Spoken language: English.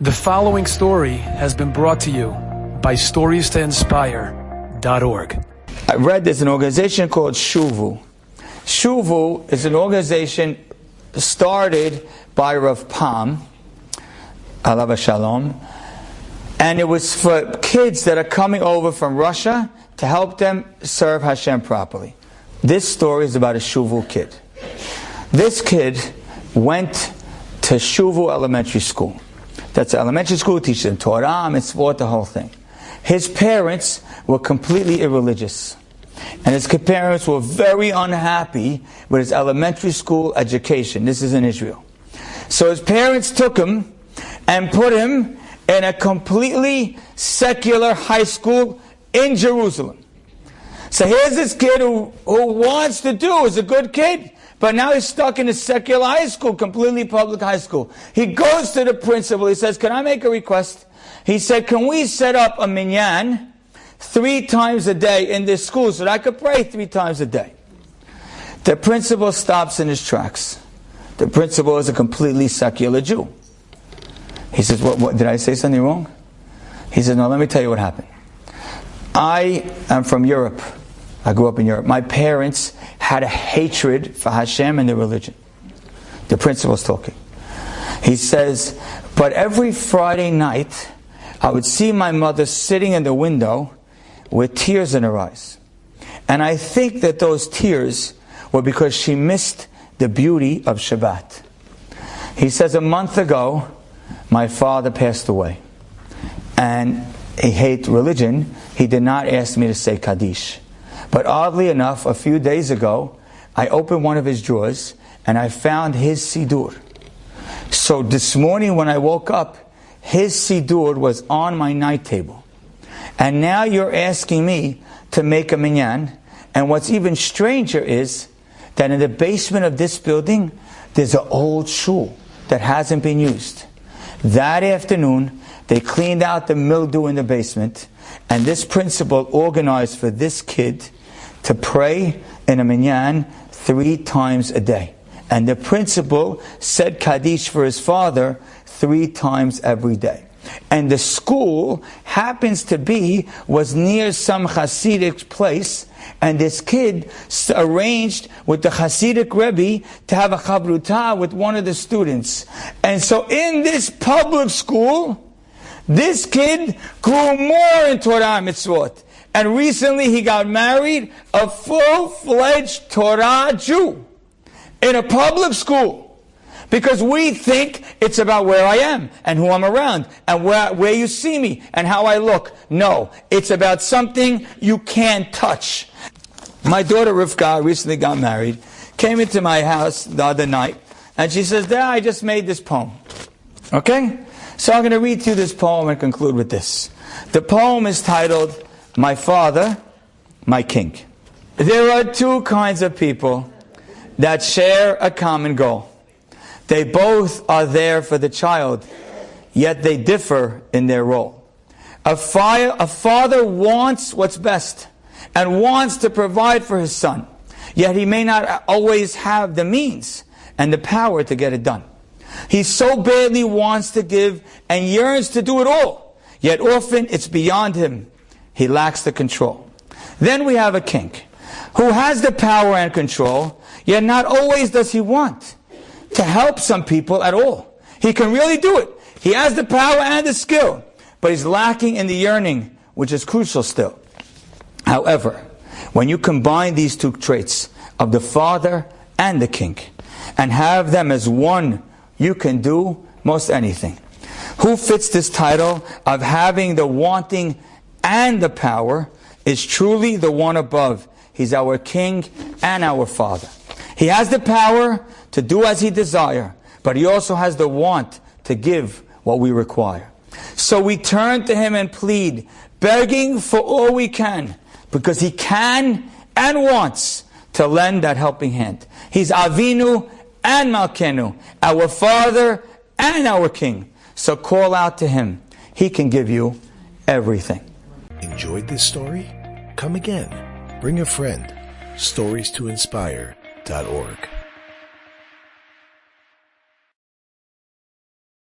The following story has been brought to you by StoriesToInspire.org. I read there's an organization called Shuvu. Shuvu is an organization started by Rav Pam, Alav Shalom, and it was for kids that are coming over from Russia to help them serve Hashem properly. This story is about a Shuvu kid. This kid went to Shuvu Elementary School. That's elementary school, teaches them Torah, mitzvot, the whole thing. His parents were completely irreligious. And his parents were very unhappy with his elementary school education. This is in Israel. So his parents took him and put him in a completely secular high school in Jerusalem. So here's this kid who wants to do, is a good kid, but now he's stuck in a secular high school, completely public high school. He goes to the principal, he says, can I make a request? He said, can we set up a minyan 3 times a day in this school so that I could pray 3 times a day? The principal stops in his tracks. The principal is a completely secular Jew. He says, what did I say something wrong? He says, no, let me tell you what happened. I am from Europe. I grew up in Europe. My parents had a hatred for Hashem and their religion. The principal's talking. He says, but every Friday night, I would see my mother sitting in the window with tears in her eyes. And I think that those tears were because she missed the beauty of Shabbat. He says, a month ago, my father passed away. And he hated religion. He did not ask me to say Kaddish. But oddly enough, a few days ago, I opened one of his drawers and I found his Siddur. So this morning when I woke up, his Siddur was on my night table. And now you're asking me to make a minyan. And what's even stranger is that in the basement of this building, there's an old shul that hasn't been used. That afternoon, they cleaned out the mildew in the basement, and this principal organized for this kid to pray in a minyan 3 times a day. And the principal said Kaddish for his father 3 times every day. And the school happens to was near some Hasidic place, and this kid arranged with the Hasidic Rebbe to have a chavruta with one of the students. And so in this public school, this kid grew more in Torah mitzvot. And recently he got married, a full-fledged Torah Jew, in a public school. Because we think it's about where I am, and who I'm around, and where you see me, and how I look. No, it's about something you can't touch. My daughter Rivka recently got married, came into my house the other night, and she says, Dad, I just made this poem. Okay? So I'm going to read to you this poem and conclude with this. The poem is titled, My Father, My King. There are 2 kinds of people that share a common goal. They both are there for the child, yet they differ in their role. A father wants what's best and wants to provide for his son, yet he may not always have the means and the power to get it done. He so badly wants to give and yearns to do it all, yet often it's beyond him. He lacks the control. Then we have a king who has the power and control, yet not always does he want to help some people at all. He can really do it. He has the power and the skill, but he's lacking in the yearning, which is crucial still. However, when you combine these 2 traits of the father and the king and have them as one, you can do most anything. Who fits this title of having the wanting and the power is truly the one above. He's our king and our father. He has the power to do as he desires, but he also has the want to give what we require. So we turn to him and plead, begging for all we can, because he can and wants to lend that helping hand. He's Avinu and Malkenu, our Father and our King. So call out to him. He can give you everything. Enjoyed this story? Come again. Bring a friend. StoriesToInspire.org